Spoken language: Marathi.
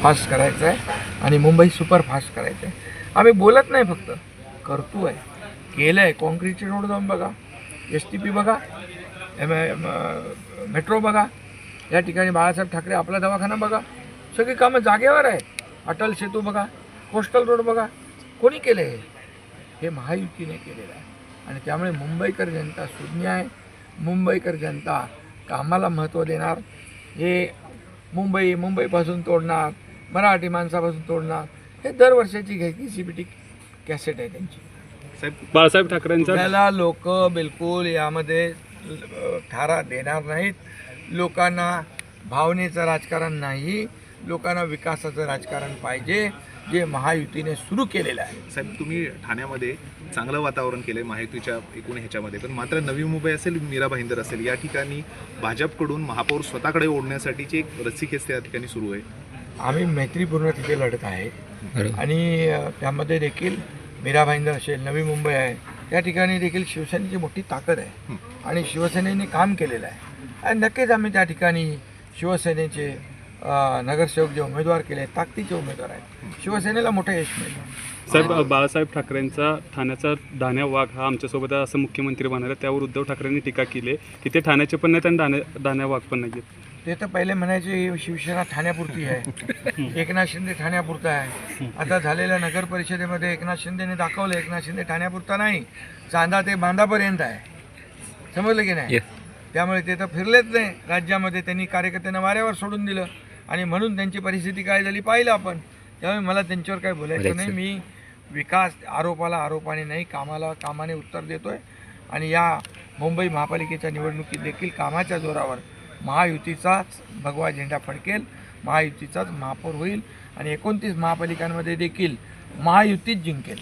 फास्ट करायचं आहे आणि मुंबई सुपरफास्ट करायचं आहे. आम्ही बोलत नाही, फक्त करतो आहे, केलं आहे. कॉन्क्रीटचे रोड जाऊन बघा, STP बघा, मेट्रो बघा, या ठिकाणी बाळासाहेब ठाकरे आपला दवाखाना बघा, सगळी कामं जागेवर आहे. अटल सेतू बघा, कोस्टल रोड बघा, कोणी केलं आहे? हे महायुतीने केलेलं आहे. आणि त्यामुळे मुंबईकर जनता सुज्ञ आहे. मुंबईकर जनता कामाला महत्त्व देणार. हे मुंबईपासून तोडणार, मराठी माणसापासून तोडणार, हे दरवर्षाची घ्यायची CBT कॅसेट आहे त्यांची. साहेब, बाळासाहेब ठाकरेंचा त्याला लोक बिलकुल यामध्ये थारा देणार नाहीत. लोकांना भावनेचं राजकारण नाही, लोकांना विकासाचं राजकारण पाहिजे, जे महायुतीने सुरू केलेलं आहे. साहेब, तुम्ही ठाण्यामध्ये चांगलं वातावरण केलं आहे महायुतीच्या एकूण ह्याच्यामध्ये, पण मात्र नवी मुंबई असेल, मीरा भाईंदर असेल, या ठिकाणी भाजपकडून महापौर स्वतःकडे ओढण्यासाठीची एक रस्सीखेच त्या ठिकाणी सुरू आहे. आम्ही मैत्रीपूर्ण तिथे लढत आहे आणि त्यामध्ये देखील मीरा भाईंदर असेल, नवी मुंबई आहे, त्या ठिकाणी देखील शिवसेनेची मोठी ताकद आहे आणि शिवसेनेने काम केलेलं आहे. आणि नक्कीच आम्ही त्या ठिकाणी शिवसेनेचे नगरसेवक जे उमेदवार केले, ताकदीचे उमेदवार आहेत, शिवसेनेला मोठं यश मिळेल. साहेब, बाळासाहेब ठाकरेंचा ठाण्याचा दान्या वाघ हा आमच्यासोबत असं मुख्यमंत्री बनणार, त्यावर उद्धव ठाकरेंनी टीका केली आहे की ते ठाण्याचे पण नाहीत आणि दान्या वाघ पण नाही. ते तर पहिले म्हणायचे शिवसेना ठाण्यापुरती आहे, एकनाथ शिंदे ठाण्यापुरता आहे. आता झालेल्या नगर परिषदेमध्ये एकनाथ शिंदेने दाखवलं, एकनाथ शिंदे ठाण्यापुरता नाही, चांदा ते बांधापर्यंत आहे. समजलं की नाही? त्यामुळे ते तर फिरलेच नाही राज्यामध्ये. त्यांनी कार्यकर्त्यांना वाऱ्यावर सोडून दिलं आणि म्हणून त्यांची परिस्थिती काय झाली पाहिलं आपण. त्यामुळे मला त्यांच्यावर काय बोलायचं नाही. मी विकास आरोपाने नाही, कामाने उत्तर देतोय. आणि या मुंबई महापालिकेच्या निवडणुकीत देखील कामाच्या जोरावर महायुतीचाच भगवा झेंडा फडकेल, महायुतीचाच महापौर होईल आणि 29 महापालिकांमध्ये देखील महायुतीच जिंकेल.